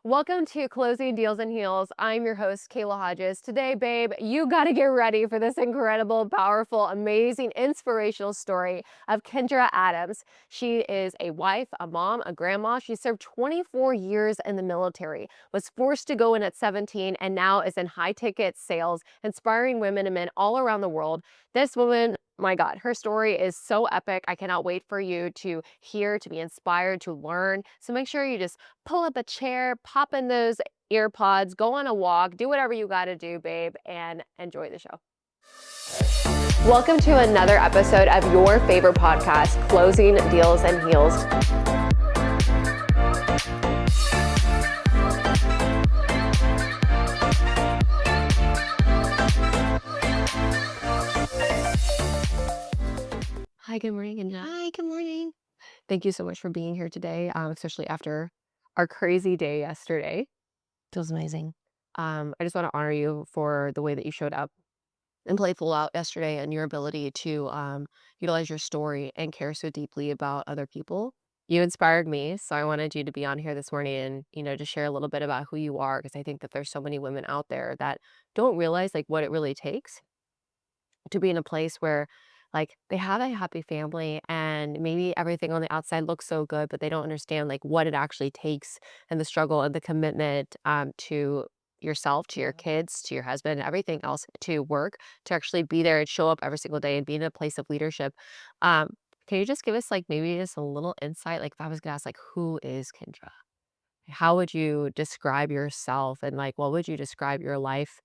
Welcome to Closing Deals and Heels. I'm your host, Kayla Hodges. Today, babe, you got to get ready for this incredible, powerful, amazing, inspirational story of Kendra Adams. She is a wife, a mom, a grandma. She served 24 years in the military, was forced to go in at 17, and now is in high-ticket sales, inspiring women and men all around the world. This woman, my God, her story is so epic. I cannot wait for you to hear, to be inspired, to learn. So make sure you just pull up a chair, pop in those earpods, go on a walk, do whatever you got to do, babe, and enjoy the show. Welcome to another episode of your favorite podcast, Closing Deals and Heels. Hi, good morning, Kendra. Hi, good morning. Thank you so much for being here today, especially after our crazy day yesterday. Feels amazing. I just want to honor you for the way that you showed up and played full out yesterday and your ability to utilize your story and care so deeply about other people. You inspired me, so I wanted you to be on here this morning and, to share a little bit about who you are, because I think that there's so many women out there that don't realize like what it really takes to be in a place where like they have a happy family and maybe everything on the outside looks so good, but they don't understand like what it actually takes and the struggle and the commitment to yourself, to your kids, to your husband, everything else, to work, to actually be there and show up every single day and be in a place of leadership. Um, can you just give us like maybe just a little insight? Like if I was gonna ask like who is Kendra? How would you describe yourself and like what would you describe your life,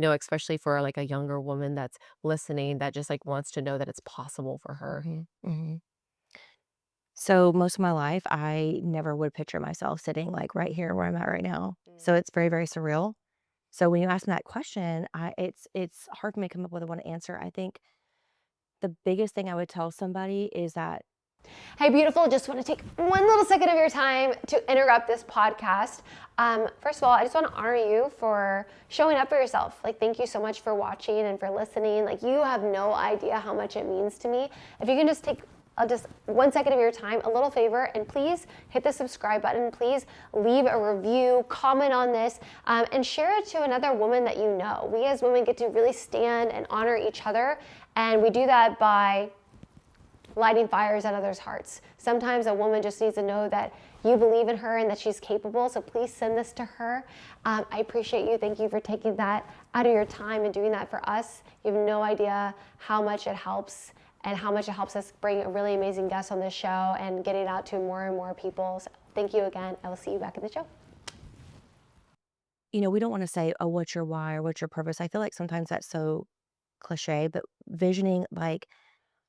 especially for like a younger woman that's listening that just like wants to know that it's possible for her? Hmm. So most of my life, I never would picture myself sitting like right here where I'm at right now. So it's very, very surreal. So when you ask me that question, it's hard for me to come up with one answer. I think the biggest thing I would tell somebody is that Hey, beautiful. Just want to take one little second of your time to interrupt this podcast. First of all, I just want to honor you for showing up for yourself. Like, thank you so much for watching and for listening. Like, you have no idea how much it means to me. If you can just take just 1 second of your time, a little favor, and please hit the subscribe button. Please leave a review, comment on this, and share it to another woman that you know. We as women get to really stand and honor each other, and we do that by lighting fires at others' hearts. Sometimes a woman just needs to know that you believe in her and that she's capable, so please send this to her. I appreciate you. Thank you for taking that out of your time and doing that for us. You have no idea how much it helps and how much it helps us bring a really amazing guest on this show and get it out to more and more people. So thank you again. I will see you back in the show. we don't want to say, oh, what's your why or what's your purpose? I feel like sometimes that's so cliche, but visioning, like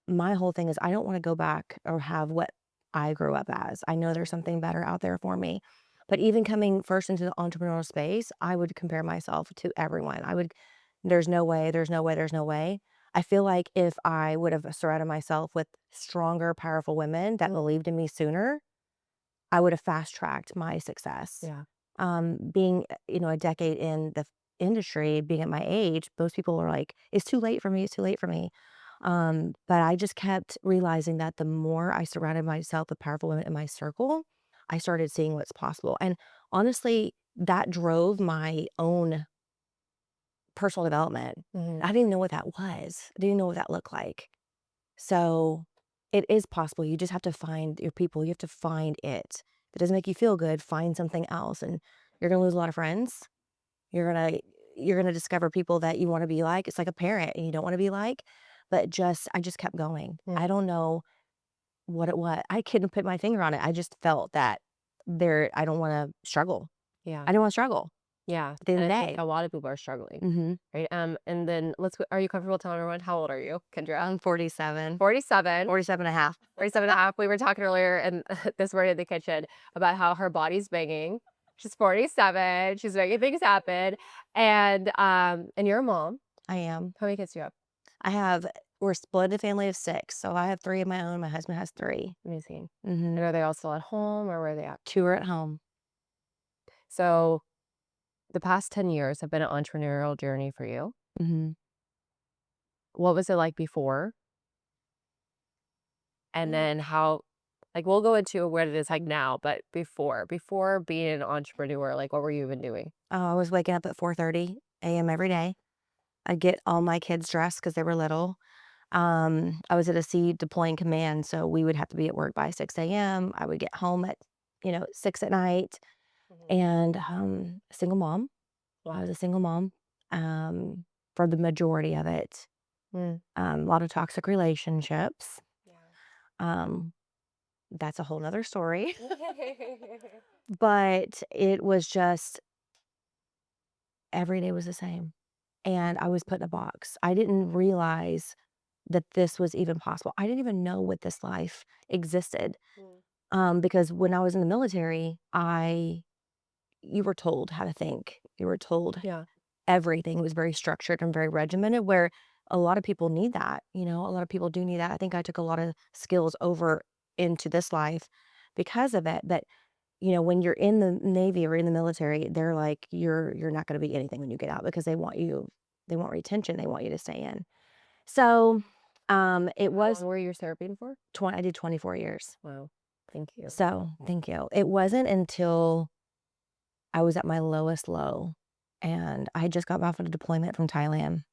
my whole thing is I don't want to go back or have what I grew up as. I know there's something better out there for me. But even coming first into the entrepreneurial space, I would compare myself to everyone. There's no way, there's no way, there's no way. I feel like if I would have surrounded myself with stronger, powerful women that believed in me sooner, I would have fast tracked my success. Yeah. Being, a decade in the industry, being at my age, most people are like, it's too late for me. It's too late for me. But I just kept realizing that the more I surrounded myself with powerful women in my circle, I started seeing what's possible. And honestly, that drove my own personal development. Mhm. I didn't even know what that was. I didn't even know what that looked like. So it is possible. You just have to find your people. You have to find it. If it doesn't make you feel good, find something else. And you're gonna lose a lot of friends. You're gonna discover people that you want to be like. It's like a parent and you don't want to be like. But I just kept going. I don't know what it was. I couldn't put my finger on it. I just felt that I don't want to struggle. Yeah. I don't want to struggle Yeah. at the end And of I the think day. a lot of people are struggling. Mm-hmm. Right. And then are you comfortable telling everyone how old are you, Kendra? I'm 47, 47. 47 and a half. 47 and a half. We were talking earlier and this morning in the kitchen about how her body's banging. She's 47. She's making things happen. And you're a mom. I am. How many kids do you have? We're split a family of 6. So I have 3 of my own. My husband has 3. Amazing. Mm-hmm. And are they all still at home or where are they at? 2 are at home. So the past 10 years have been an entrepreneurial journey for you. Mm-hmm. What was it like before? And then how Like, we'll go into what it is like now, but before being an entrepreneur, like, what were you even doing? Oh, I was waking up at 4:30 a.m. every day. I'd get all my kids dressed because they were little. I was at a sea deploying command, so we would have to be at work by 6 a.m. I would get home at, 6 at night, Mhm. and, single mom. I Wow. was a single mom, um, for the majority of it. Mm. A lot of toxic relationships. Yeah. Um, that's a whole 'nother story. But it was just every day was the same, and I was put in a box. I didn't realize that this was even possible. I didn't even know what this life existed, Mm. because when I was in the military, I you were told how to think. You were told Yeah. everything was very structured and very regimented, where a lot of people need that, a lot of people do need that. I think I took a lot of skills over into this life because of it, but, when you're in the Navy or in the military, they're like, "You're not gonna be anything when you get out," because they want retention, they want you to stay in. So, it How long was were you serving for? I did 24 years. Wow. Thank you. So, thank you. It wasn't until I was at my lowest low, and I had just got back from a deployment from Thailand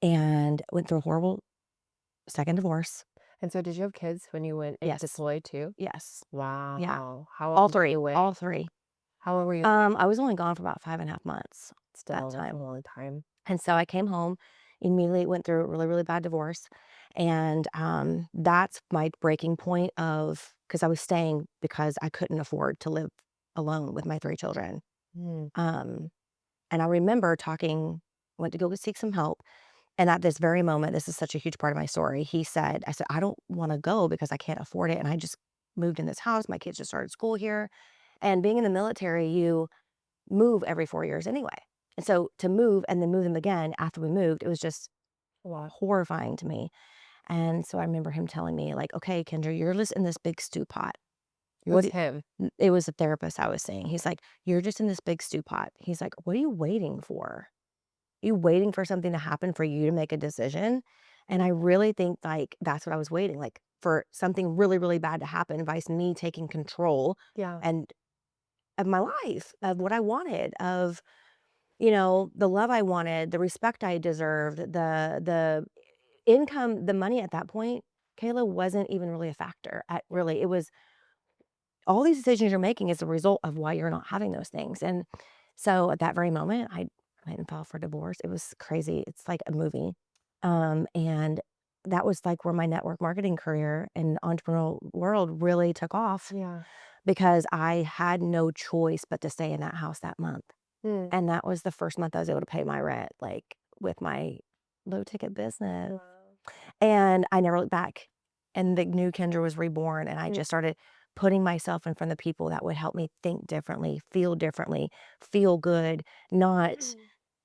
and went through a horrible second divorce. And so did you have kids when you went and Yes. deployed too? Yes. Yeah. Wow. How All long were 3. you away? All 3. How long were you away? I was only gone for about 5.5 months that Still, that's a time. long time. And so I came home, immediately went through a really, really bad divorce. And that's my breaking point of because I was staying because I couldn't afford to live alone with my 3 children. Mm. Um, and I remember went to go seek some help. And at this very moment, this is such a huge part of my story. I said, I don't want to go because I can't afford it. And I just moved in this house. My kids just started school here. And being in the military, you move every 4 years anyway. And so to move and then move them again after we moved, it was just A lot. horrifying to me. And so I remember him telling me, like, okay, Kendra, you're just in this big stew pot. What Who's do-" him? It was a therapist I was seeing. He's like, you're just in this big stew pot. He's like, what are you waiting for? You waiting for something to happen for you to make a decision? And I really think like that's what I was waiting, like for something really, really bad to happen, vice me taking control Yeah. and of my life, of what I wanted, of the love I wanted, the respect I deserved, the income, the money at that point, Kayla wasn't even really a factor. At really, it was all these decisions you're making is a result of why you're not having those things. And so at that very moment, I went and filed for divorce. It was crazy. It's like a movie. And that was like where my network marketing career and entrepreneurial world really took off Yeah. because I had no choice but to stay in that house that month. Mm. And that was the first month I was able to pay my rent, like with my low ticket business. Wow. And I never looked back. And the new Kendra was reborn. And I Mm. just started putting myself in front of people that would help me think differently, feel good, not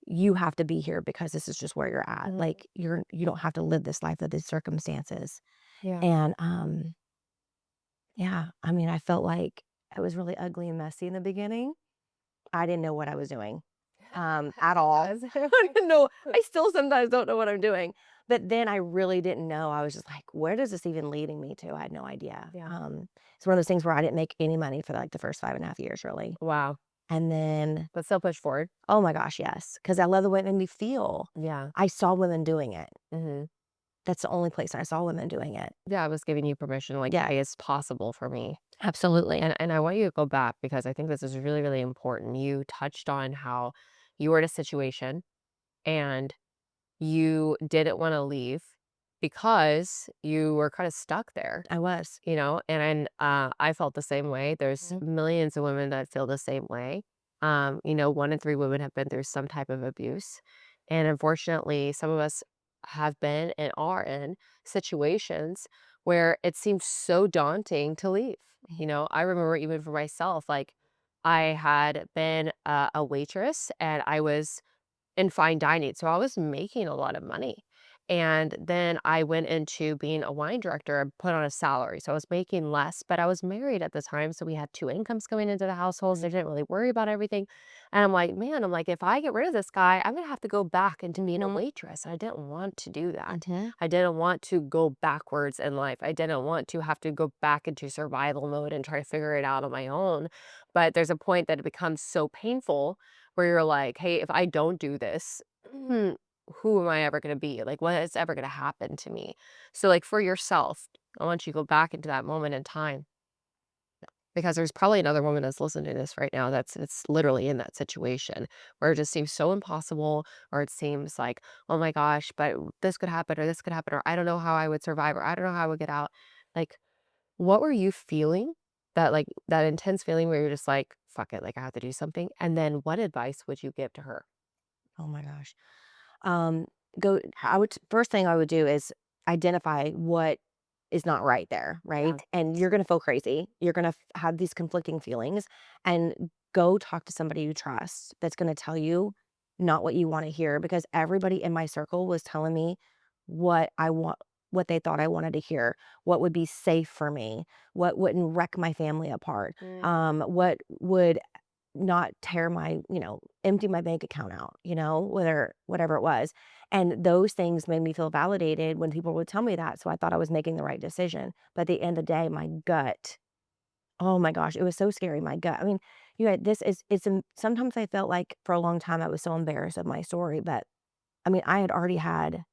you have to be here because this is just where you're at. Mhm. Like you don't have to live this life of these circumstances. Yeah. And yeah, I mean, I felt like it was really ugly and messy in the beginning. I didn't know what I was doing, at all. As I didn't know I still sometimes don't know what I'm doing, but then I really didn't know. I was just like, "Where does this even leading me to?" I had no idea. Yeah. It's one of those things where I didn't make any money for, like, the first 5.5 years, really. Wow. And then But still push forward. oh my gosh, yes, because I love the way it made me feel. Yeah. I saw women doing it. Mhm. That's the only place I saw women doing it. Yeah, I was giving you permission, like, Yeah, "Hey, it's possible for me." absolutely. And I want you to go back because I think this is really, really important. You touched on how you were in a situation and you didn't wanna leave because you were kinda stuck there, I was. I felt the same way. There's Mhm. millions of women that feel the same way. 1 in 3 women have been through some type of abuse, and unfortunately, some of us have been and are in situations where it seems so daunting to leave. I remember even for myself, like, I had been a waitress, and I was in fine dining, so I was making a lot of money, And then I went into being a wine director and put on a salary. So I was making less, but I was married at the time. So we had two incomes coming into the household. So I didn't really worry about everything. And I'm like, man, I'm like, if I get rid of this guy, I'm going to have to go back into being a Mhm. waitress. I didn't want to do that. Mhm. I didn't want to go backwards in life. I didn't want to have to go back into survival mode and try to figure it out on my own. But there's a point that it becomes so painful where you're like, hey, if I don't do this, who am I ever gonna be? Like, what is ever gonna happen to me? So, like, for yourself, I want you to go back into that moment in time because there's probably another woman that's listening to this right now it's literally in that situation where it just seems so impossible, or it seems like, oh my gosh, but this could happen, or this could happen, or I don't know how I would survive, or I don't know how I would get out. Like, what were you feeling? That intense feeling where you're just like, fuck it, like I have to do something. And then what advice would you give to her? Oh my gosh. Um, go I would first thing I would do is identify what is not right there, Yeah. right? And you're gonna feel crazy. You're gonna have these conflicting feelings and go talk to somebody you trust that's gonna tell you not what you want to hear because everybody in my circle was telling me what I want what they thought I wanted to hear, what would be safe for me, what wouldn't wreck my family apart, Mm, what would not tear my, empty my bank account out, whatever it was. And those things made me feel validated when people would tell me that. So I thought I was making the right decision. But at the end of the day, my gut, oh my gosh, it was so scary. My gut. I mean, sometimes I felt like for a long time I was so embarrassed of my story. But I mean, I had already had,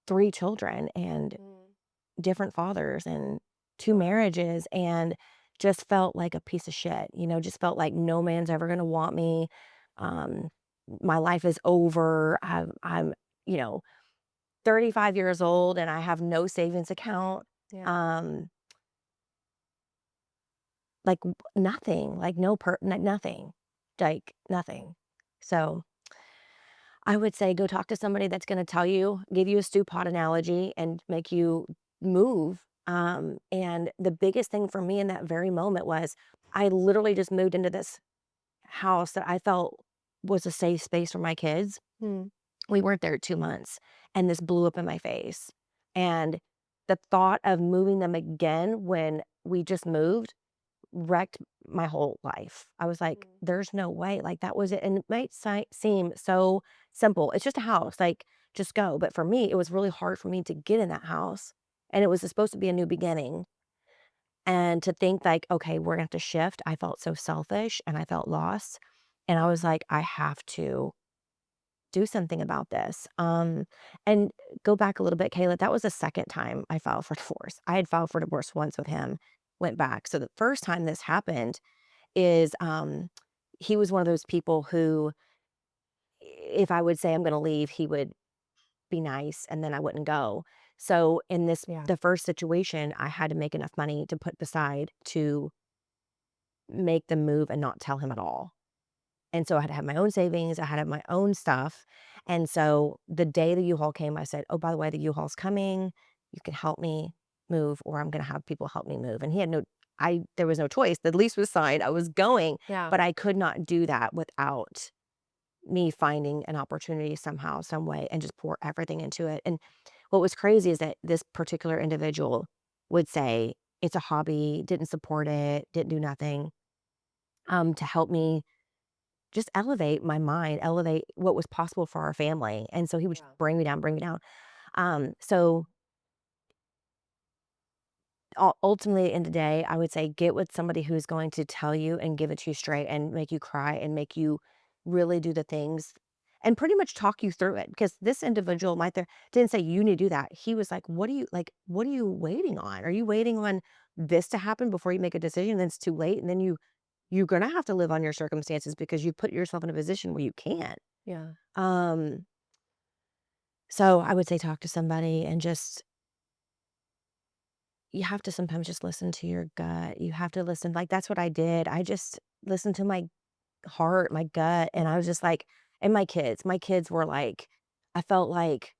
3 children and mm, different fathers and 2 marriages and just felt like a piece of shit, just felt like no man's ever gonna want me. Um, my life is over. I'm, you know, 35 years old and I have no savings account. yeah. Um, nothing, like nothing, like nothing. So I would say go talk to somebody that's gonna tell you, give you a stew pot analogy and make you move. And the biggest thing for me in that very moment was I literally just moved into this house that I felt was a safe space for my kids. Mm, We weren't there 2 months, and this blew up in my face. And the thought of moving them again when we just moved wrecked my whole life. I was like, mm, "There's no way." Like, that was it, and it might seem so simple. It's just a house, like, just go. But for me, it was really hard for me to get in that house, and it was supposed to be a new beginning. And to think like, "Okay, we're gonna have to shift." I felt so selfish, and I felt lost, and I was like, "I have to do something about this." And go back a little bit, Kayla, that was the second time I filed for divorce. I had filed for divorce once with him, went back. So the first time this happened is, he was one of those people who, if I would say I'm gonna leave, he would be nice and then I wouldn't go. So in yeah. the first situation, I had to make enough money to put beside to make the move and not tell him at all. And so I had to have my own savings, I had to have my own stuff. And so the day the U-Haul came, I said, "Oh, by the way, the U-Haul's coming. You can help me move, or I'm gonna have people help me move." And he had no there was no choice. The lease was signed. I was going, Yeah. but I could not do that without me finding an opportunity somehow, some way, and just pour everything into it. And what was crazy is that this particular individual would say, "It's a hobby," didn't support it, didn't do nothing, to help me just elevate my mind, elevate what was possible for our family. And so he would just Yeah. bring me down, bring me down. So ultimately, at the end of the day, I would say get with somebody who's going to tell you and give it to you straight and make you cry and make you really do the things and pretty much talk you through it. Because this individual might there didn't say you need to do that. He was like, what are you waiting on? Are you waiting on this to happen before you make a decision? Then it's too late. And then you're gonna have to live on your circumstances because you put yourself in a position where you can't. Yeah. Um, so I would say talk to somebody and just you have to sometimes just listen to your gut. You have to listen like, that's what I did. I just listened to my heart, my gut, and I was just like and my kids were like I felt like,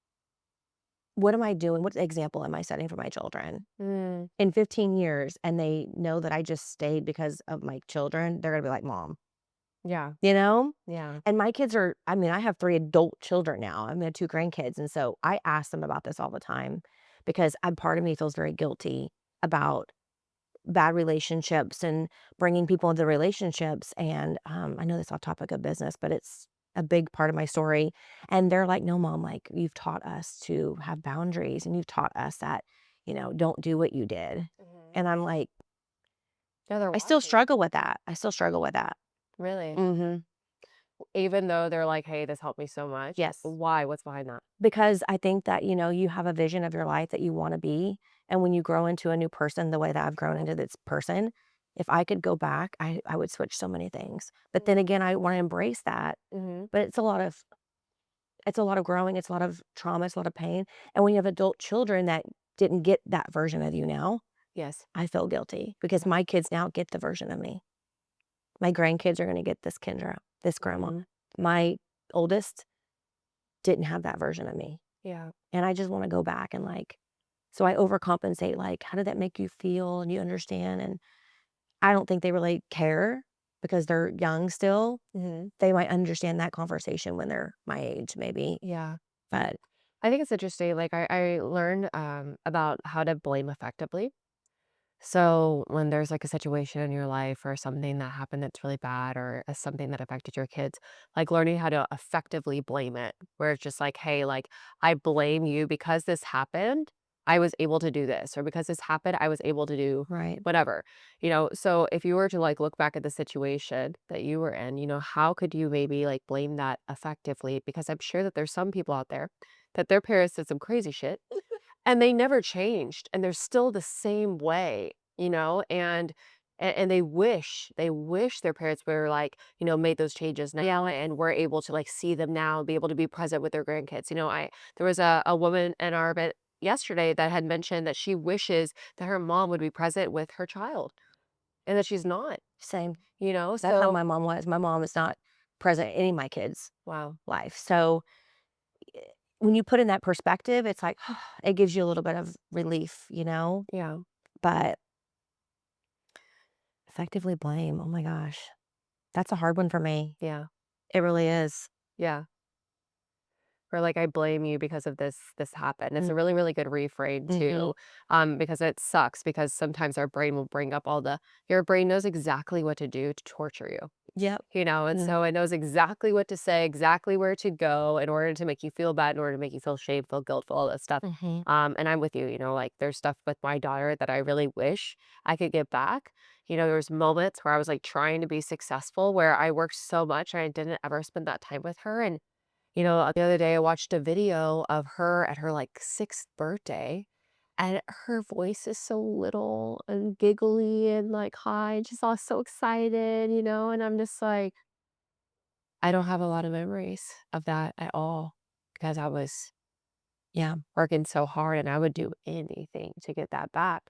"What am I doing? What example am I setting for my children?" Mm, In 15 years, and they know that I just stayed because of my children, they're gonna be like, "Mom." Yeah. you know? Yeah. And my kids are, I mean, I have 3 adult children now. I mean, I have 2 grandkids, and so I ask them about this all the time because a part of me feels very guilty about bad relationships and bringing people into relationships, and, I know that's off topic of business, but it's a big part of my story, and they're like, "No, mom, like, you've taught us to have boundaries, and you've taught us that, don't do what you did." Mhm. And I'm like, Yeah, they're I still watching. struggle with that. I still struggle with that. Really? Mhm. Even though they're like, "Hey, this helped me so much." Yes. Why? What's behind that? Because I think that, you have a vision of your life that you wanna be, and when you grow into a new person the way that I've grown into this person, if I could go back, I would switch so many things. But then again, I wanna embrace that, Mhm. but it's a lot of growing, it's a lot of trauma, it's a lot of pain, and when you have adult children that didn't get that version of you now, Yes. I feel guilty because my kids now get the version of me. My grandkids are gonna get this Kendra, this grandma. Mhm. My oldest didn't have that version of me. Yeah. And I just wanna go back and, like, so I overcompensate, like, "How did that make you feel? And you understand?" And I don't think they really care because they're young still. Mhm. They might understand that conversation when they're my age maybe, Yeah. but I think it's interesting, like, I learned, about how to blame effectively. So, when there's, like, a situation in your life or something that happened that's really bad or, something that affected your kids, like, learning how to effectively blame it, where it's just like, "Hey, like, I blame you because this happened, I was able to do this, or because this happened, I was able to do right. whatever." So if you were to, like, look back at the situation that you were in, how could you maybe, like, blame that effectively? Because I'm sure that there's some people out there that their parents did some crazy shit and they never changed, and they're still the same way, and they wish their parents were like, made those changes now and were able to like see them now, be able to be present with their grandkids. There was a woman in our bit yesterday that had mentioned that she wishes that her mom would be present with her child and that she's not, Same. you know? That's how So my mom was. My mom is not present in any of my kids' wow. life. So, when you put in that perspective, it's like, it gives you a little bit of relief. Yeah. But effectively blame, oh my gosh, that's a hard one for me. Yeah. It really is. Yeah. Or like, "I blame you because of this happened." It's Mm, a really, really good reframe mhm. too, because it sucks because sometimes our brain will bring up all the your brain knows exactly what to do to torture you, Yep. and Mm, so it knows exactly what to say, exactly where to go in order to make you feel bad, in order to make you feel shameful, guiltful, all that stuff. mhm. And I'm with you, like, there's stuff with my daughter that I really wish I could get back. There was moments where I was, like, trying to be successful, where I worked so much and I didn't ever spend that time with her, and the other day I watched a video of her at her like 6th birthday, and her voice is so little and giggly and like high, and she's all so excited, and I'm just like, I don't have a lot of memories of that at all because I was Yeah. working so hard and I would do anything to get that back.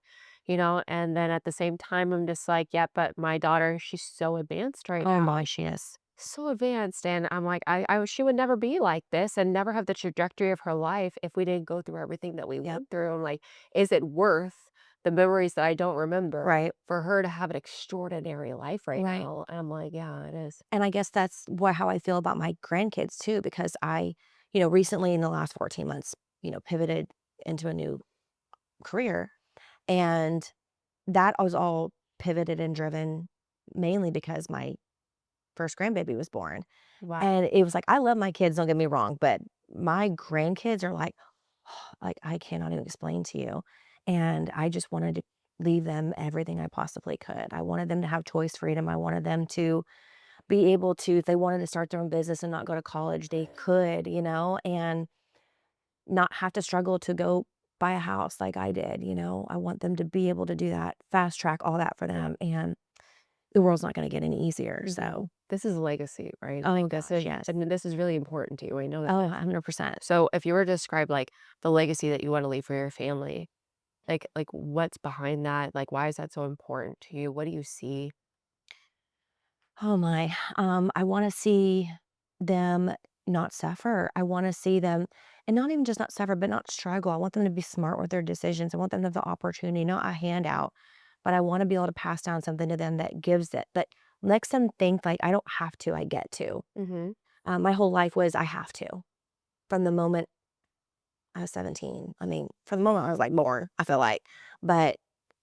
And then at the same time, I'm just like, yeah, but my daughter, she's so advanced right Oh now. my, yes. So advanced, and I'm like, she would never be like this and never have the trajectory of her life if we didn't go through everything that we Yep. went through. I'm like, is it worth the memories that I don't remember Right. for her to have an extraordinary life right Right. now? And I'm like, yeah, it is. And I guess that's how I feel about my grandkids too, because recently in the last 14 months, pivoted into a new career. And that was all pivoted and driven mainly because my first grandbaby was born. Wow. And it was like, I love my kids, don't get me wrong, but my grandkids are like, I cannot even explain to you. And I just wanted to leave them everything I possibly could. I wanted them to have choice freedom. I wanted them to be able to, if they wanted to start their own business and not go to college, they could, and not have to struggle to go buy a house like I did. I want them to be able to do that, fast track all that for them. And the world's not going to get any easier. Mhm. So, This is legacy, right? oh my This gosh, is, yes. and this is really important to you. I know that. Oh, 100%. So, if you were to describe like the legacy that you want to leave for your family, like what's behind that? Like, why is that so important to you? What do you see? Oh my. I want to see them not suffer. I want to see them, and not even just not suffer, but not struggle. I want them to be smart with their decisions. I want them to have the opportunity, not a handout, but I want to be able to pass down something to them that gives it, that makes them think like I don't have to, I get to. Mhm. My whole life was I have to from the moment I was 17. I mean, from the moment I was like born, I feel like, but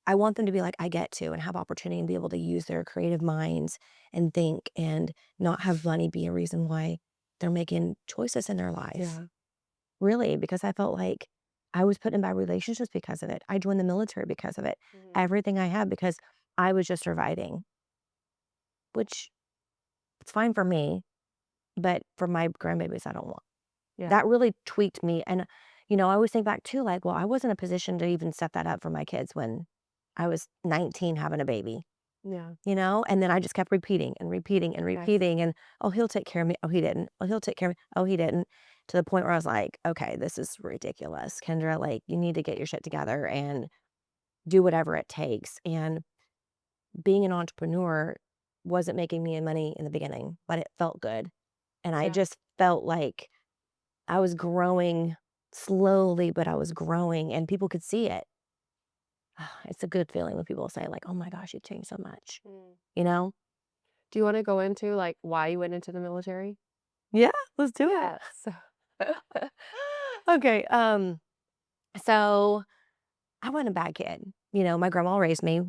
I want them to be like, I get to and have opportunity and be able to use their creative minds and think and not have money be a reason why they're making choices in their life. Yeah. Really, because I felt like I was put in bad relationships because of it. I joined the military because of it. Mhm. Everything I had because I was just surviving, which it's fine for me, but for my grandbabies, I don't want. Yeah. That really tweaked me, and, I always think back too, like, well, I wasn't in a position to even set that up for my kids when I was 19 having a baby, Yeah. and then I just kept repeating and repeating and Yes. repeating, and, "Oh, he'll take care of me. Oh, he didn't. Oh, he'll take care of me. Oh, he didn't," to the point where I was like, "Okay, this is ridiculous, Kendra, like, you need to get your shit together and do whatever it takes," and being an entrepreneur wasn't making me any money in the beginning, but it felt good, and I Yeah. just felt like I was growing slowly, but I was growing and people could see it. It's a good feeling when people say like, "Oh my gosh, you've changed so much." Mm. You know? Do you wanna go into, like, why you went into the military? Yeah, let's do it. Yes. Okay, so I wasn't a bad kid. My grandma raised me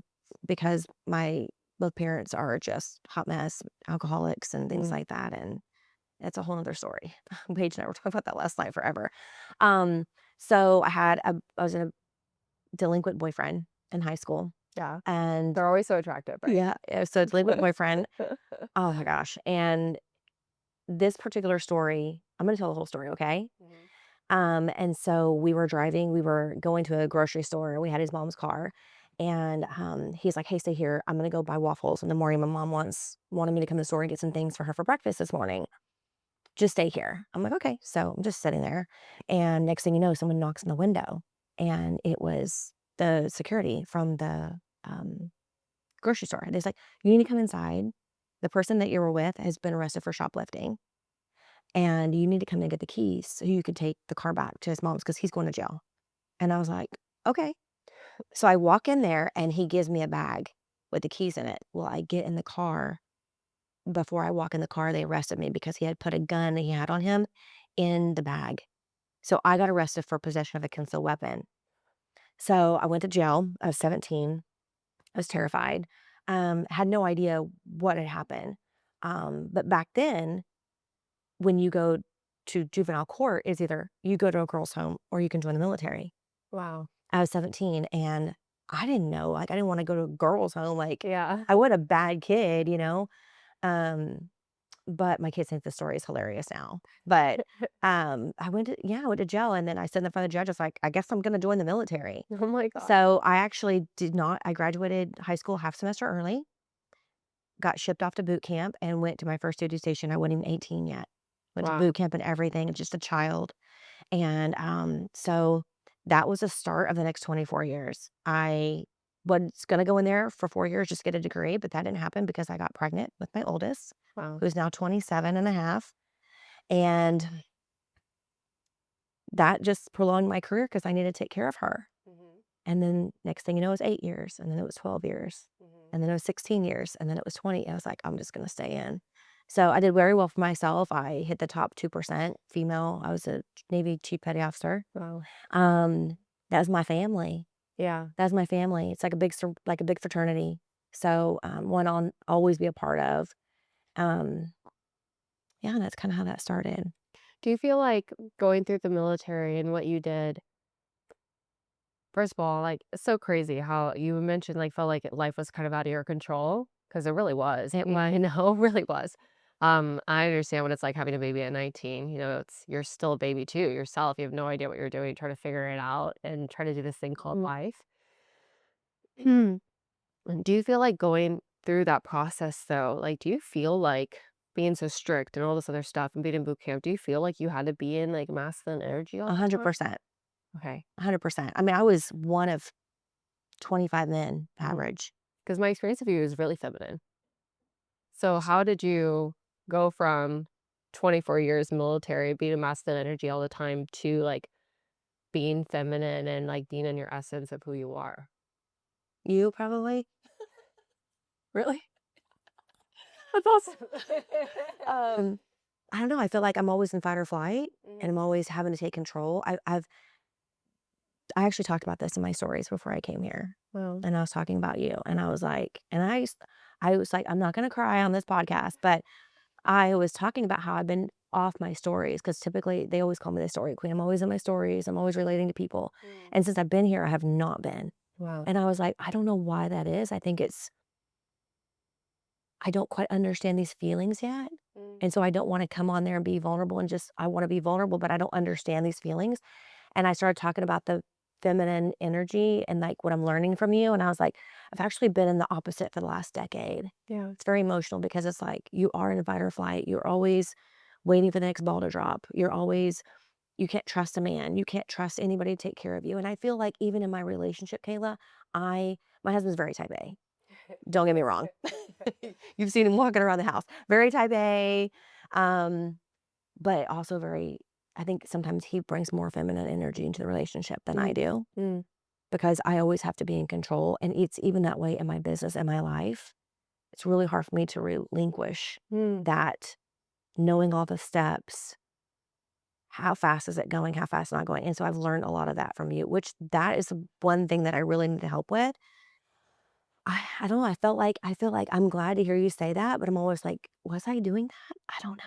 because my both parents are just hot mess, alcoholics and things Mm. like that, and it's a whole nother story. Paige and I were talking about that last night forever. Um, so I was in a delinquent boyfriend in high school, Yeah. and They're always so attractive, right? so delinquent boyfriend, oh my gosh, and this particular story I'm gonna tell the whole story, okay? Mhm. And so we were going to a grocery store, and we had his mom's car, and, he's like, "Hey, stay here, I'm gonna go buy waffles in the morning, my mom wanted me to come to the store and get some things for her for breakfast this morning. Just stay here." I'm like, "Okay." So I'm just sitting there, and next thing you know, someone knocks on the window, and it was the security from the, grocery store. And he's like, "You need to come inside. The person that you were with has been arrested for shoplifting, and you need to come and get the keys so you can take the car back to his mom's because he's going to jail." And I was like, "Okay." So I walk in there, and he gives me a bag with the keys in it. Well, I get in the car. Before I walk in the car, they arrested me because he had put a gun that he had on him in the bag. So I got arrested for possession of a concealed weapon. So I went to jail. I was 17. I was terrified. Had no idea what had happened. But back then, when you go to juvenile court, is either you go to a girl's home or you can join the military. Wow. I was 17 and I didn't know. Like I didn't want to go to a girl's home. Like Yeah. I was a bad kid. Um, But my kids think the story is hilarious now. But, I went to jail, and then I said in front of the judge, I was like, "I guess I'm gonna join the military." Oh my god. So, I actually did not I graduated high school half semester early, got shipped off to boot camp, and went to my first duty station. I wasn't even 18 yet. Went to Wow. boot camp and everything, just a child. And, so that was the start of the next 24 years. I was gonna go in there for 4 years, just get a degree, but that didn't happen because I got pregnant with my oldest, Wow. who's now 27 and a half, and that just prolonged my career because I needed to take care of her. Mhm. And then next thing you know, it was 8 years, and then it was 12 years, Mhm. and then it was 16 years, and then it was 20. I was like, "I'm just gonna stay in." So I did very well for myself. I hit the top 2% female. I was a Navy chief petty officer. Wow. Um, that was my family. Yeah. That's my family. It's like a big fraternity. So, one I'll always be a part of. Um, yeah, and that's kinda how that started. Do you feel like going through the military and what you did first of all, like, it's so crazy how you mentioned, like, felt like life was kind of out of your control because it really was. It I was know, it really was. I understand what it's like having a baby at 19, it's you're still a baby too yourself. You have no idea what you're doing, trying to figure it out and try to do this thing called life. And do you feel like going through that process though, like, do you feel like being so strict and all this other stuff and being in boot camp, do you feel like you had to be in like masculine energy all the time? 100%, Okay. 100%. I mean, I was one of 25 men average. Because my experience of you is really feminine. So how did you go from 24 years military, being a masculine energy all the time to like being feminine and like being in your essence of who you are? You probably? Really? That's awesome. Um, I don't know, I feel like I'm always in fight or flight, and I'm always having to take control. I actually talked about this in my stories before I came here, Well, and I was talking about you, and I was like I was like, "I'm not gonna cry on this podcast," but I was talking about how I've been off my stories because typically they always call me the story queen. I'm always in my stories. I'm always relating to people. Mm. And since I've been here, I have not been. wow. And I was like, I don't know why that is. I think I don't quite understand these feelings yet. Mm. And so I don't want to come on there and be vulnerable and just, I want to be vulnerable, but I don't understand these feelings. And I started talking about the feminine energy and like what I'm learning from you. And I was like, I've actually been in the opposite for the last decade. Yeah. It's very emotional because it's like you are in fight or flight. You're always waiting for the next ball to drop. You can't trust a man. You can't trust anybody to take care of you. And I feel like even in my relationship, Kayla, my husband's very type A. Don't get me wrong. You've seen him walking around the house. Very type A, um, but also very, I think sometimes he brings more feminine energy into the relationship than I Mm, do mm, because I always have to be in control. And it's even that way in my business and my life. It's really hard for me to relinquish mm. that knowing all the steps. How fast is it going? How fast not going? And so I've learned a lot of that from you, which that is one thing that I really need to help with. I don't know. I feel like I'm glad to hear you say that, but I'm always like, was I doing that? I don't know.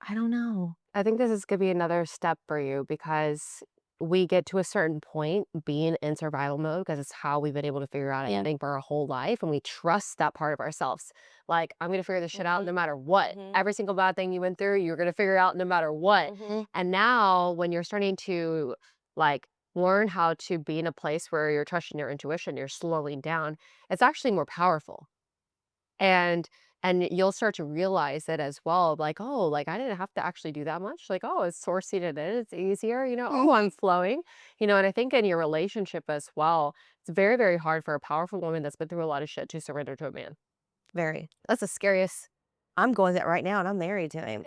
I don't know. I think this is gonna be another step for you because we get to a certain point being in survival mode because it's how we've been able to figure out, I Yeah. think, for our whole life. And we trust that part of ourselves. Like, I'm going to figure this shit out Mhm. no matter what. Mhm. Every single bad thing you went through, you're going to figure out no matter what. Mhm. And now, when you're starting to like learn how to be in a place where you're trusting your intuition, you're slowing down, it's actually more powerful. And you'll start to realize it as well, like, "Oh, like, I didn't have to actually do that much." Like, "Oh, it's sourcing it in, it's easier," "Oh, I'm flowing." And I think in your relationship as well, it's very, very hard for a powerful woman that's been through a lot of shit to surrender to a man. Very. That's the scariest. I'm going that right now and I'm married to him.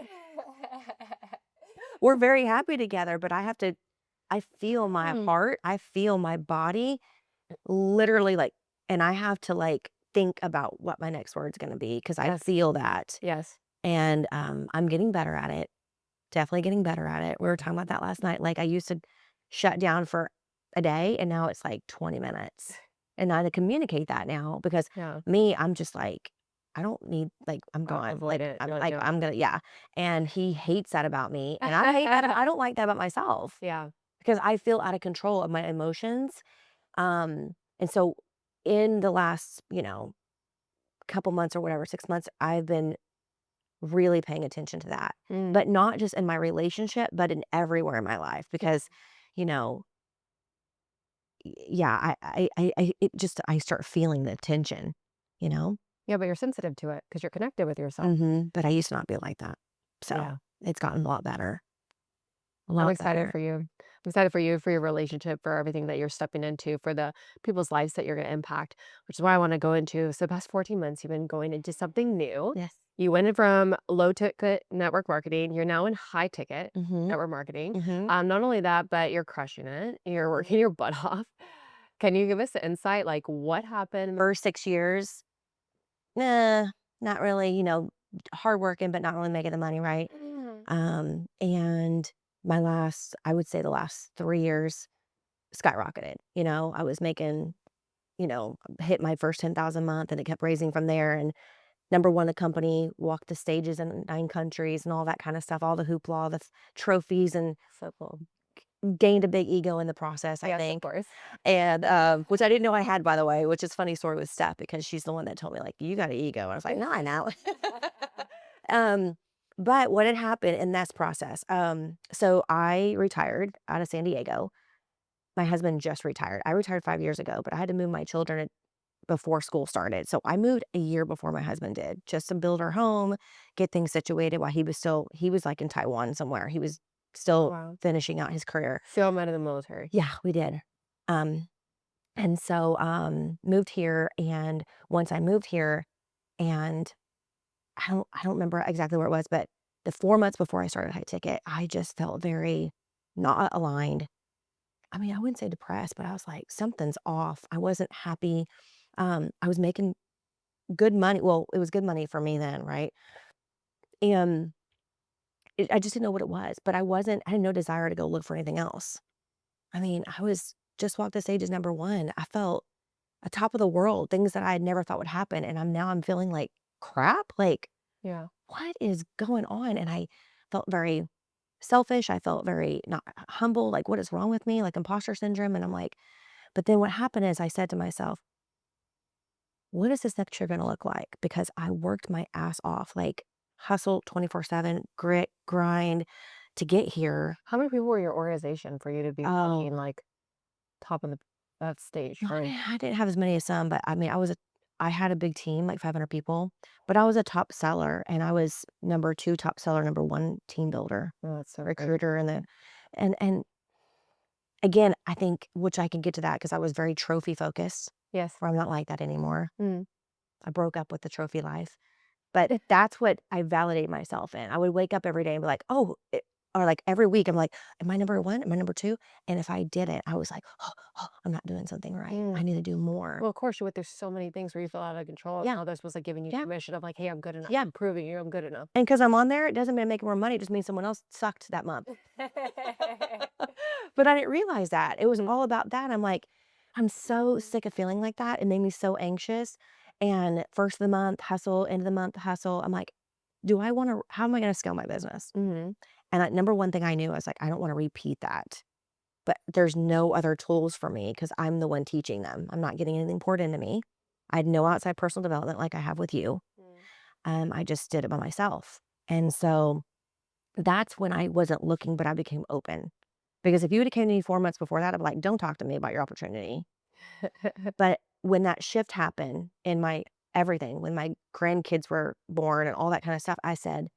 We're very happy together, but I feel my Mm. heart, I feel my body literally like, and I have to like think about what my next word's going to be because I Yes, feel that. yes. And I'm getting better at it. Definitely getting better at it. We were talking about that last night. Like I used to shut down for a day and now it's like 20 minutes. And I communicate that now because Yeah. me, I'm just like, I don't need like I'm gone. Avoid it. Yeah. I'm gonna yeah. And he hates that about me. And I hate that. I don't like that about myself Yeah. because I feel out of control of my emotions. And so in the last, couple months or whatever, 6 months, I've been really paying attention to that, Mm. but not just in my relationship, but in everywhere in my life because, you know, yeah, it just, I start feeling the tension, you know? Yeah, but you're sensitive to it because 'cause you're connected with yourself. But I used to not be like that. So Yeah. it's gotten a lot better, a I'm lot excited better. for you. I'm excited for you, for your relationship, for everything that you're stepping into, for the people's lives that you're going to impact, which is why I want to go into. So, the past 14 months, you've been going into something new. Yes. You went in from low ticket network marketing. You're now in high ticket Mhm. network marketing. Mhm. Not only that, but you're crushing it. You're working your butt off. Can you give us the insight? Like, what happened? First 6 years, nah, not really, hardworking, but not really making the money, right? Mm. And I would say the last 3 years skyrocketed. I was making, hit my first 10,000 a month and it kept raising from there. And number one, the company walked the stages in 9 countries and all that kind of stuff, all the hoopla, the trophies, and So cool. gained a big ego in the process, I Yes, of think. course. And which I didn't know I had, by the way, which is funny story with Steph because she's the one that told me, like, you got an ego. I was like, no, I know. um, but what had happened in this process? So I retired out of San Diego. My husband just retired. I retired 5 years ago, but I had to move my children before school started. So I moved a year before my husband did, just to build our home, get things situated while he was like in Taiwan somewhere. He was Oh, still wow. finishing out his career. Film out of the military. Yeah, we did. Um, and so moved here, and once I moved here, and I don't remember exactly where it was, but the 4 months before I started high ticket, I just felt very not aligned. I mean, I wouldn't say depressed, but I was like, something's off. I wasn't happy. I was making good money. Well, it was good money for me then, right? And I just didn't know what it was, but I had no desire to go look for anything else. I mean, I was just walked the stage as number one. I felt a top of the world, things that I had never thought would happen. And I'm feeling like crap. Like, Yeah. what is going on? And I felt very selfish. I felt very not humble. Like, what is wrong with me? Like imposter syndrome. And I'm like, but then what happened is I said to myself, what is this next year going to look like? Because I worked my ass off, like hustle 24/7, grit, grind to get here. How many people were your organization for you to be Oh, walking, like, top of that stage, no, right? I didn't have as many as some, but I mean, I had a big team, like 500 people, but I was a top seller and I was number 2 top seller, number 1 team builder, Oh, that's so great. recruiter, and again, I think, which I can get to that because I was very trophy focused, Yes. where I'm not like that anymore. Mm. I broke up with the trophy life. But that's what I validate myself in. I would wake up every day and be like, "Oh," or like every week, I'm like, "Am I number 1? Am I number 2?" And if I didn't, I was like, "Oh, oh, I'm not doing something right. I Mm. need to do more." Well, of course, you would there's so many things where you feel out of control, and Yeah, now they're supposed to giving you yeah, permission of like, "Hey, I'm good enough. yeah. I'm proving you I'm good enough." And because 'cause I'm on there, it doesn't mean I'm making more money, it just means someone else sucked that month. But I didn't realize that. It was Mhm. all about that. I'm like, I'm so sick of feeling like that. It made me so anxious. And first of the month, hustle, end of the month, hustle. I'm like, how am I gonna scale my business? Mhm. And number one thing I knew, I was like, I don't want to repeat that. But there's no other tools for me because I'm the one teaching them. I'm not getting anything poured into me. I had no outside personal development like I have with you. Mm. I just did it by myself. And so that's when I wasn't looking, but I became open. Because if you would have came to me 4 months before that, I'd be like, don't talk to me about your opportunity. But when that shift happened in my everything, when my grandkids were born and all that kind of stuff, I said,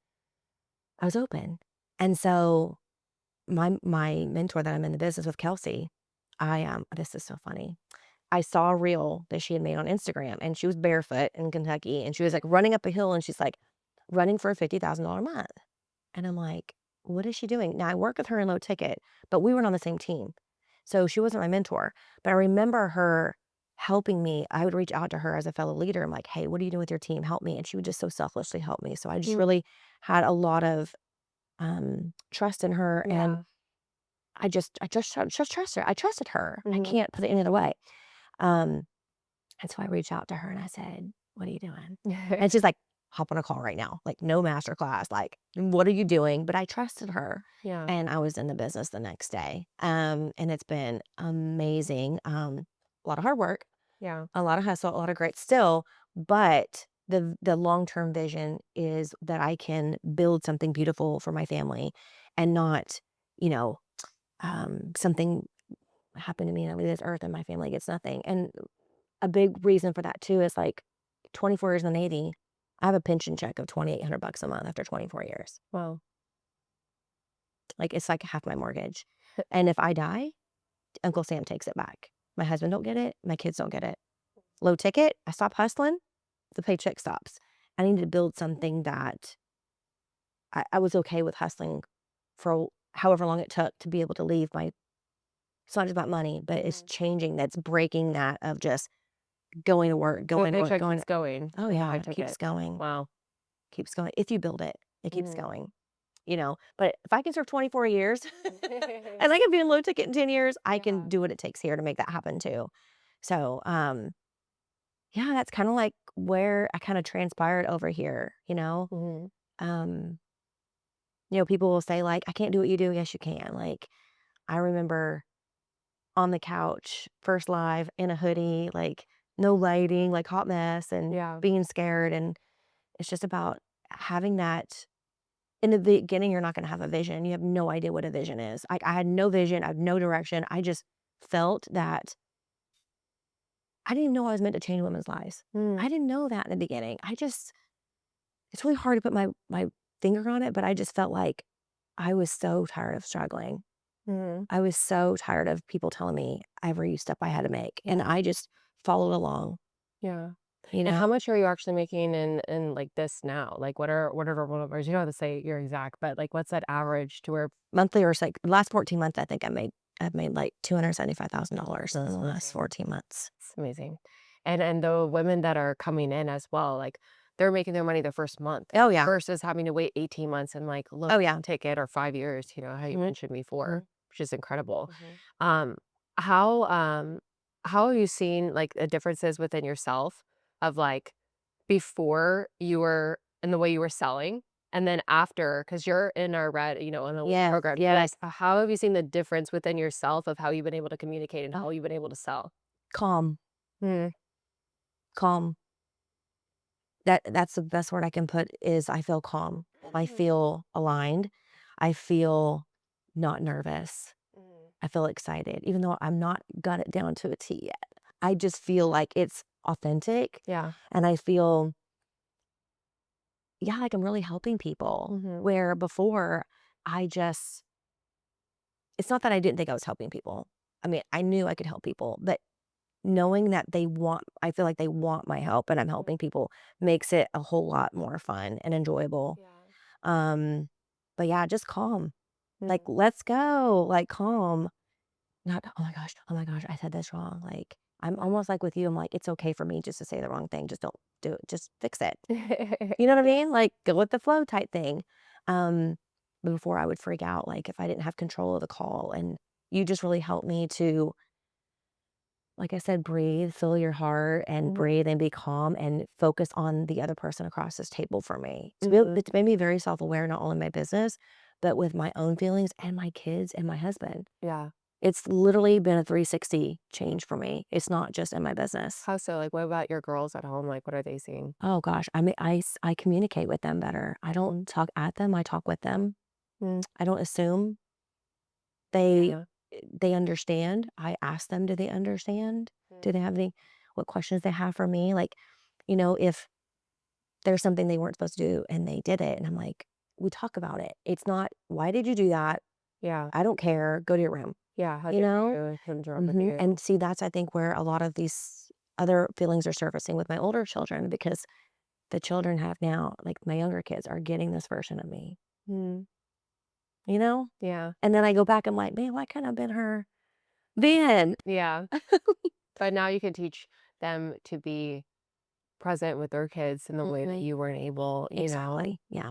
I was open. And so my mentor that I'm in the business with, Kelsey, this is so funny. I saw a reel that she had made on Instagram and she was barefoot in Kentucky and she was like running up a hill and she's like running for a $50,000 month. And I'm like, what is she doing? Now I work with her in low ticket, but we weren't on the same team. So she wasn't my mentor. But I remember her helping me. I would reach out to her as a fellow leader. I'm like, hey, what are you doing with your team? Help me. And she would just so selflessly help me. So I just Mm. really had a lot of trust in her. And Yeah. I just trust her. I trusted her. I Mhm. can't put it any other way. Um, and so I reached out to her and I said, what are you doing? And she's like, hop on a call right now. Like, no master class. Like, what are you doing? But I trusted her. Yeah. And I was in the business the next day. And it's been amazing. A lot of hard work, Yeah. a lot of hustle, a lot of great still. But the long-term vision is that I can build something beautiful for my family and not, you know, something happened to me and I leave this earth and my family gets nothing. And a big reason for that too is like 24 years in the Navy, I have a pension check of $2,800 a month after 24 years. Wow. Like it's like half my mortgage. And if I die, Uncle Sam takes it back. My husband don't get it. My kids don't get it. Low ticket, I stop hustling, the paycheck stops. I need to build something that I was okay with hustling for however long it took to be able to leave my, it's not just about money, but it's Mhm. changing. That's breaking that of just going to work, The going to work, paycheck going. keeps going Oh with the yeah, high it keeps ticket. going. Wow. Keeps going. If you build it, it keeps Mhm. going, but if I can serve 24 years and I can be in low ticket in 10 years, I can Yeah. do what it takes here to make that happen too. So, yeah, that's kind of like where I kind of transpired over here. Mhm. Um, people will say like, I can't do what you do. Yes, you can. Like, I remember on the couch, first live in a hoodie, like no lighting, like hot mess and Yeah. being scared. And it's just about having that. In the beginning, you're not gonna have a vision. You have no idea what a vision is. Like, I had no vision, I had no direction. I just felt that I didn't even know I was meant to change women's lives. Mm. I didn't know that in the beginning. It's really hard to put my finger on it, but I just felt like I was so tired of struggling. Mhm. I was so tired of people telling me every step I had to make, Yeah. and I just followed along, Yeah. you And know? how much are you actually making in like this now? Like what are normal numbers? You don't have to say your exact, but like what's that average to where Monthly or it's like last 14 months, I've made like $275,000 in the last amazing. 14 months. It's amazing. And the women that are coming in as well, like, they're making their money the first month Oh, yeah. versus having to wait 18 months and, like, look Oh, yeah. ticket or 5 years, how you Mhm, mentioned before, mhm, which is incredible. mhm. Um, how, um how have you seen, like, the differences within yourself of, like, before you were and the way you were selling, and then after, because 'cause you're in our red, in a Yes, program, so, like, yes. how have you seen the difference within yourself of how you've been able to communicate and how you've been able to sell? Calm, Mm, calm. That's the best word I can put is I feel calm. I Mhm. feel aligned. I feel not nervous. Mhm. I feel excited, even though I'm not got it down to a T yet. I just feel like it's authentic, yeah. and I feel, yeah, like I'm really helping people, Mhm. where before I just it's not that I didn't think I was helping people. I mean, I knew I could help people, but knowing that I feel like they want my help and I'm Mhm. helping people makes it a whole lot more fun and enjoyable. Yeah. Um, but yeah, just calm. Like, Mm. let's go, like, calm. Not, oh my gosh, I said this wrong. Like, I'm Yeah. almost like with you, I'm like, it's okay for me just to say the wrong thing. Just don't do it. Just fix it. You know what I mean? Like, go with the flow type thing. Um, but before I would freak out, like, if I didn't have control of the call. And you just really helped me to, like I said, breathe, fill your heart and Mhm, breathe and be calm and focus on the other person across this table for me. mhm. It's made me very self aware, not only in my business, but with my own feelings and my kids and my husband. Yeah. It's literally been a 360 change for me. It's not just in my business. How so? Like, what about your girls at home? Like, what are they seeing? Oh gosh, I mean, I communicate with them better. I don't Mm, talk at them. I talk with them. mm, I don't assume they yeah. they understand. I ask them, do they understand? Do they Mm. have any what questions they have for me? Like, if there's something they weren't supposed to do and they did it, and I'm like, we talk about it. It's not, why did you do that? Yeah. I don't care. Go to your room. Yeah, how You dare know? you syndrome with you. And see, that's I think where a lot of these other feelings are surfacing with my older children because the children have now, like my younger kids, are getting this version of me. Mm, You know? yeah. And then I go back, I'm like, man, why can't I have been her then? Yeah. But now you can teach them to be present with their kids in the way that Mhm. you weren't able. Exactly. Yeah.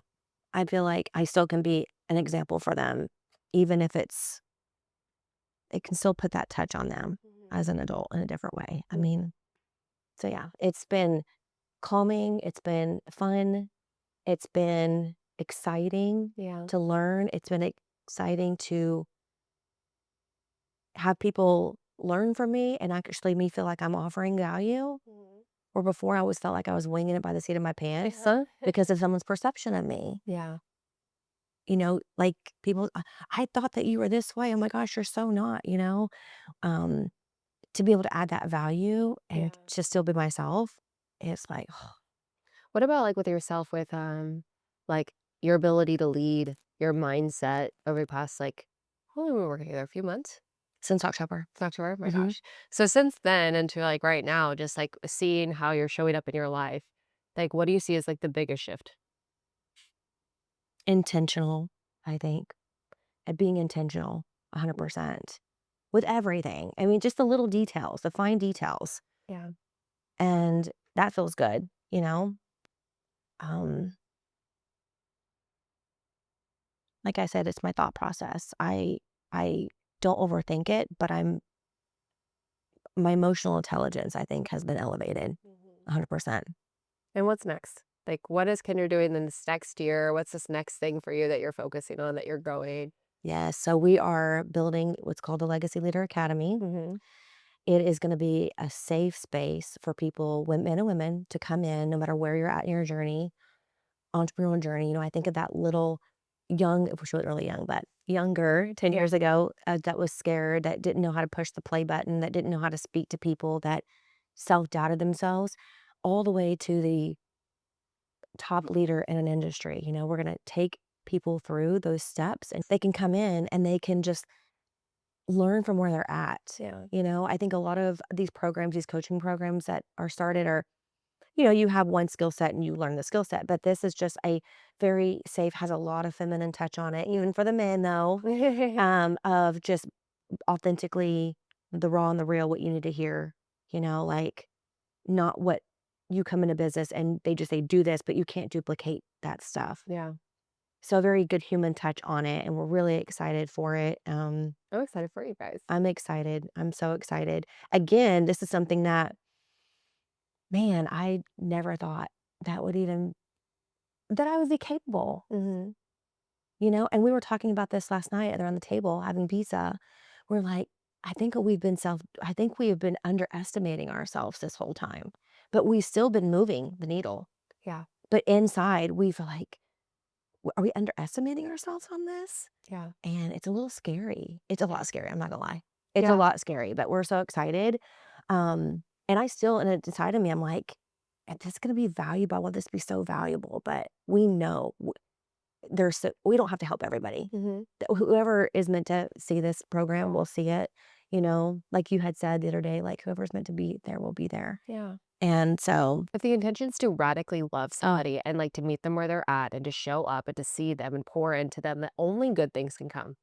I feel like I still can be an example for them, even if it can still put that touch on them Mhm. as an adult in a different way. I Mm, mean, so yeah, it's been calming, it's been fun, it's been exciting yeah. to learn, it's been exciting to have people learn from me and actually me feel like I'm offering value. Mhm. Where before I always felt like I was winging it by the seat of my pants Uh-huh. because of someone's perception of me. Yeah. Like people, I thought that you were this way. Oh my gosh, you're so not. Um, to be able to add that value Yeah. and to still be myself, it's like, What about, like, with yourself with, like, your ability to lead, your mindset over the past, like how long have we been working together? A few months? since October. October? My Hmm. gosh. So since then into, like, right now, just, like, seeing how you're showing up in your life, like, what do you see as, like, the biggest shift? Intentional, I think, at being intentional, Mm, 100% with everything. I mean, just the little details, the fine details. yeah. And that feels good. Um, like I said, it's my thought process. I don't overthink it, but my emotional intelligence, I think, has been elevated Mhm. 100%. And what's next? Like, what is Kendra doing in this next year? What's this next thing for you that you're focusing on, that you're growing? Yes, so we are building what's called the Legacy Leader Academy. Mhm. It is gonna be a safe space for people, men and women, to come in no matter where you're at in your journey, entrepreneurial journey. I think of that little young, well, she wasn't really young, but younger 10 Yeah. years ago, that was scared, that didn't know how to push the play button, that didn't know how to speak to people, that self-doubted themselves, all the way to the top leader in an industry. We're gonna take people through those steps, and they can come in and they can just learn from where they're at. Yeah. I think a lot of these programs, these coaching programs that are started are, you have one skill set and you learn the skill set, but this is just a very safe, has a lot of feminine touch on it, even for the men though, of just authentically the raw and the real, what you need to hear, like not what you come into business and they just say, "Do this," but you can't duplicate that stuff. Yeah. So a very good human touch on it, and we're really excited for it. I'm excited for you guys. I'm excited. I'm so excited. Again, this is something that, man, I never thought that would even that I would be capable, Mhm. And we were talking about this last night around the table having pizza. We're like, I think we have been underestimating ourselves this whole time, but we've still been moving the needle. Yeah. But inside, we feel like, Are we underestimating ourselves on this?" Yeah. And it's a little scary. It's a lot scary, I'm not gonna lie. It's a Yeah. lot scary, but we're so excited. And I still and inside of me, I'm like, "Is this gonna be valuable? I want this to be so valuable," but we know we don't have to help everybody. Mhm. Whoever is meant to see this program will see it, like you had said the other day, like, whoever's meant to be there will be there. Yeah. And so If the intention's to radically love oh, somebody and, like, to meet them where they're at and to show up and to see them and pour into them, that only good things can come.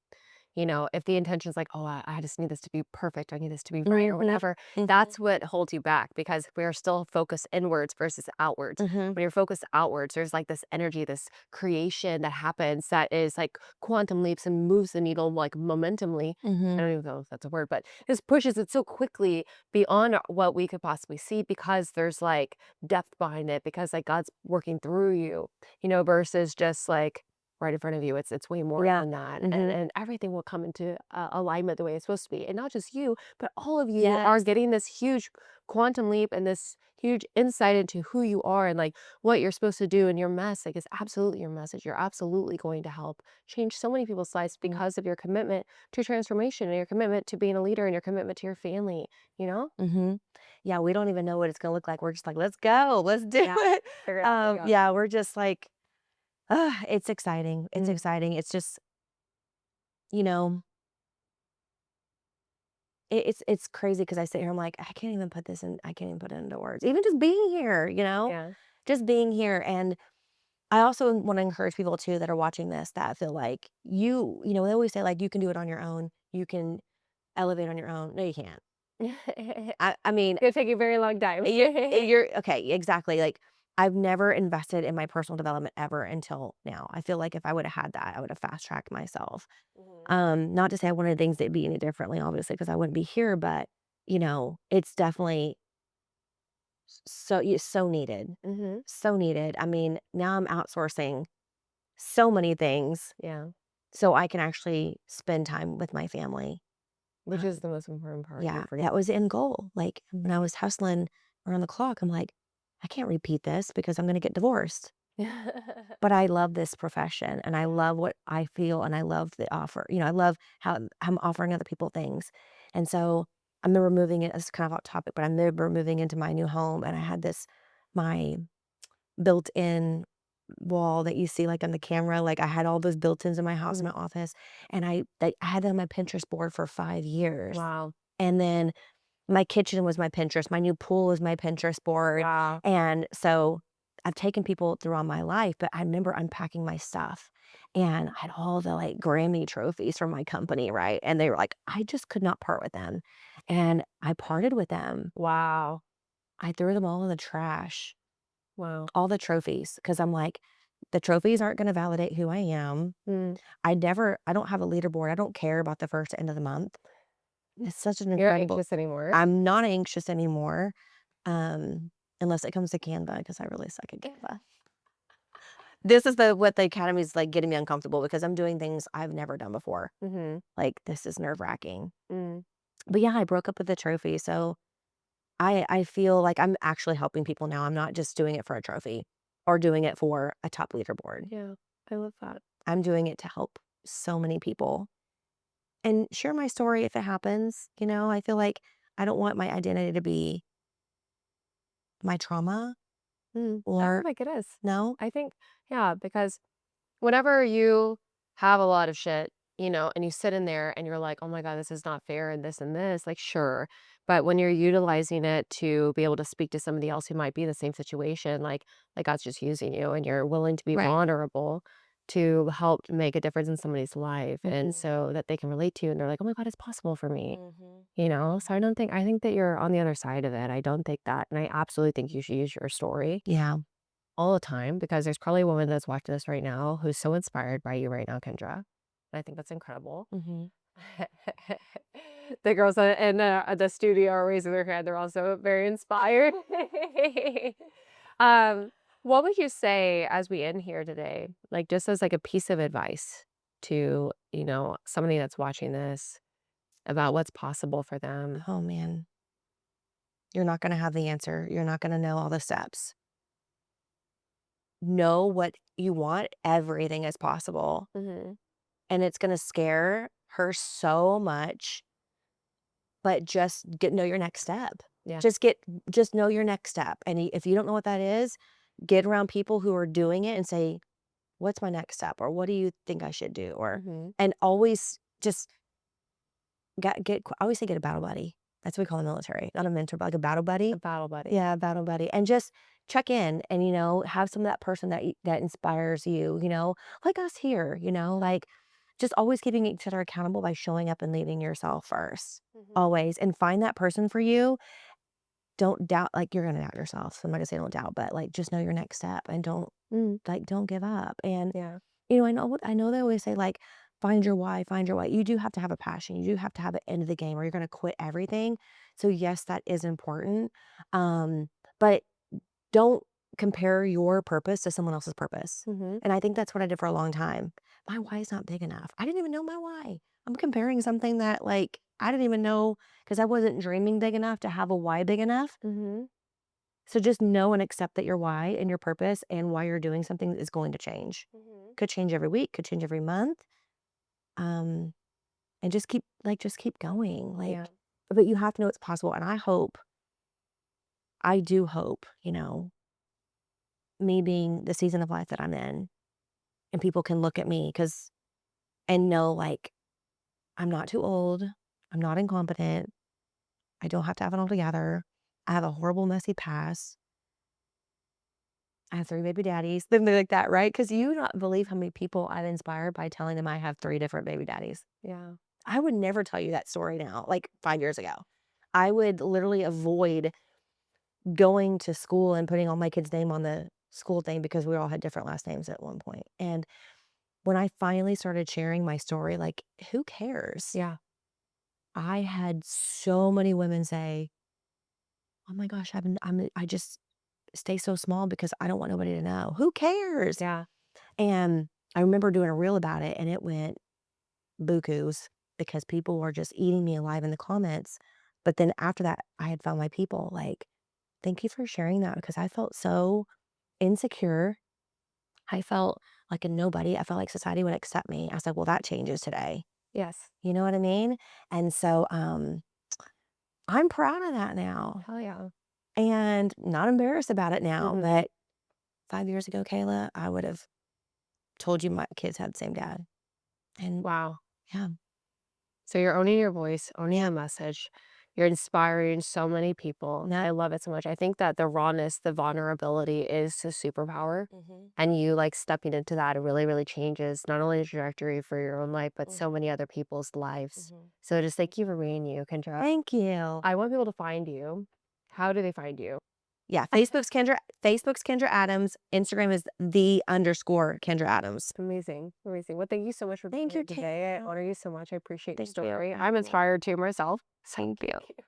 If the intention's like, "Oh, I just need this to be perfect. I need this to be right," or mhm, whatever, mhm, that's what holds you back because we're still focused inwards versus outwards. mhm, When you're focused outwards, there's like this energy, this creation that happens that is like quantum leaps and moves the needle like momentumly. I mhm, don't even know if that's a word, but just pushes it so quickly beyond what we could possibly see because there's like depth behind it, because like God's working through you, versus just like right in front of you. It's way more yeah, than that, and mhm, and everything will come into, alignment the way it's supposed to be, and not just you, but all of you are yes, getting this huge quantum leap and this huge insight into who you are and, like, what you're supposed to do, and your mess, like, is absolutely your message. You're absolutely going to help change so many people's lives mm, because of your commitment to transformation and your commitment to being a leader and your commitment to your family, you know? mhm. Yeah, we don't even know what it's gonna look like. We're just like, "Let's go, let's do Yeah. it." Figure it out what you got. Yeah, we're just like, it's exciting, it's Mm. exciting. It's just, you know, it's crazy because I sit here, I'm like, I can't even put it into words. Even just being here, Yeah. just being here. And I also wanna encourage people too that are watching this that feel like they always say, like, "You can do it on your own. You can elevate on your own." No, you can't. I mean, It'll take you a very long time. you're okay, exactly, like, I've never invested in my personal development ever until now. I feel like if I woulda had that, I would have fast tracked myself. Mhm. Not to say I wanted things to be any differently, obviously, because I wouldn't be here, but, it's definitely so needed. Mhm. So needed. I mean, now I'm outsourcing so many things Yeah. so I can actually spend time with my family. Which is the most important part, Yeah, you're forgetting. that was the end goal. Like, when I was hustling around the clock, I'm like, "I can't repeat this because I'm gonna get divorced." But I love this profession, and I love what I feel, and I love the offer. I love how I'm offering other people things. And so, I remember moving it. It's kind of off topic, but I remember moving into my new home, and I had my built-in wall that you see, like, on the camera. Like, I had all those built-ins in my house, in my Mhm. office, and I had that on my Pinterest board for 5 years. Wow. And then my kitchen was my Pinterest, my new pool is my Pinterest board, Wow. and so I've taken people through all my life, but I remember unpacking my stuff, and I had all the, like, Grammy trophies from my company, right? And they were like, I just could not part with them, and I parted with them. Wow. I threw them all in the trash, Wow. all the trophies, because 'cause I'm like, "The trophies aren't gonna validate who I am." Mm. I don't have a leaderboard, I don't care about the first end of the month. It's such an You're not incredible anxious anymore. I'm not anxious anymore. Um, Unless it comes to Canva, because I really suck at Canva. This is what the academy is, like, getting me uncomfortable because I'm doing things I've never done before. Mhm. Like, this is nerve-wracking. Mm. But, yeah, I broke up with the trophy, so I feel like I'm actually helping people now. I'm not just doing it for a trophy or doing it for a top leaderboard. Yeah. I love that. I'm doing it to help so many people and share my story if it happens. I feel like I don't want my identity to be my trauma Mm. I don't or think it is. no? I think yeah, because whenever you have a lot of shit, and you sit in there and you're like, "Oh my god, this is not fair and this," like, sure. But when you're utilizing it to be able to speak to somebody else who might be in the same situation, like God's just using you and you're willing to be Right. vulnerable to help make a difference in somebody's life, and Mhm. so that they can relate to you, and they're like, "Oh my god, it's possible for me." Mhm. You know? So I think that you're on the other side of it. I don't think that, and I absolutely think you should use your story Yeah. all the time because there's probably a woman that's watching this right now who's so inspired by you right now, Kendra. And I think that's incredible. Mhm. The girls in the studio are raising their hand. They're also very inspired. um, what would you say as we end here today, like just as like a piece of advice to, somebody that's watching this about what's possible for them? Oh, man. You're not gonna have the answer. You're not gonna know all the steps. Know what you want. Everything is possible, Hmm. and it's gonna scare her so much, but just know your next step. Yeah. Just just know your next step, and if you don't know what that is, get around people who are doing it and say, "What's my next step?" Or, "What do you think I should do?" Or Hmm. and always just I always say get a battle buddy. That's what we call the military. Not a mentor, but like a battle A buddy. battle buddy. Yeah, a battle buddy. And just check in and, have some of that person that inspires you, like us here, like just always keeping each other accountable by showing up and leading yourself first. Mhm. Always. And find that person for you. Don't doubt, like you're gonna doubt yourself. So I'm not gonna say don't doubt, but like just know your next step and don't give up. And Yeah. I know they always say, like, "Find your why, find your why." You do have to have a passion. You do have to have an end of the game or you're gonna quit everything. So, yes, that is important, but don't compare your purpose to someone else's purpose, Hmm. and I think that's what I did for a long time. My why is not big enough. I didn't even know my why. I'm comparing something that, like, I didn't even know because I wasn't dreaming big enough to have a why big enough. Hmm. So, just know and accept that your why and your purpose and why you're doing something is going to change. Mhm. Could change every week, could change every month, um, and just keep going, Yeah. but you have to know it's possible, and I do hope, me being the season of life that I'm in, and people can look at me and know, like, I'm not too old, I'm not incompetent, I don't have to have it all together, I have a horrible, messy past, I have 3 baby daddies, something like that, right? Because you not believe how many people I've inspired by telling them I have 3 different baby daddies. Yeah. I would never tell you that story now, like 5 years ago. I would literally avoid going to school and putting all my kids' name on the school thing because we all had different last names at one point. And when I finally started sharing my story, like, who cares? Yeah. I had so many women say, "Oh my gosh, I just stay so small because I don't want nobody to know." Who cares? Yeah. And I remember doing a reel about it and it went bukus because people were just eating me alive in the comments. But then after that, I had found my people. Like, thank you for sharing that because I felt so insecure. I felt like a nobody. I felt like society would accept me. I was like, well, that changes today. Yes. You know what I mean? And so I'm proud of that now Hell yeah. and not embarrassed about it now. Mhm. But 5 years ago, Kayla, I would have told you my kids had the same dad. And Wow. yeah, So you're owning your voice, owning yeah, the message. You're inspiring so many people. no. I love it so much. I think that the rawness, the vulnerability is a superpower. Hmm. And you like stepping into that, it really, really changes not only the trajectory for your own life, but so Hmm. many other people's lives. Hmm. So just thank you for being you, Kendra. Thank you. I want people to find you. How do they find you? Yeah, Facebook's Kendra Adams. Instagram is _Kendra Adams. Amazing. Amazing. Well, thank you so much for being Thank here you, today. I Kayla. honor you so much. I appreciate your Thank you for story. I'm having me. inspired too myself. So Thank you. thank you.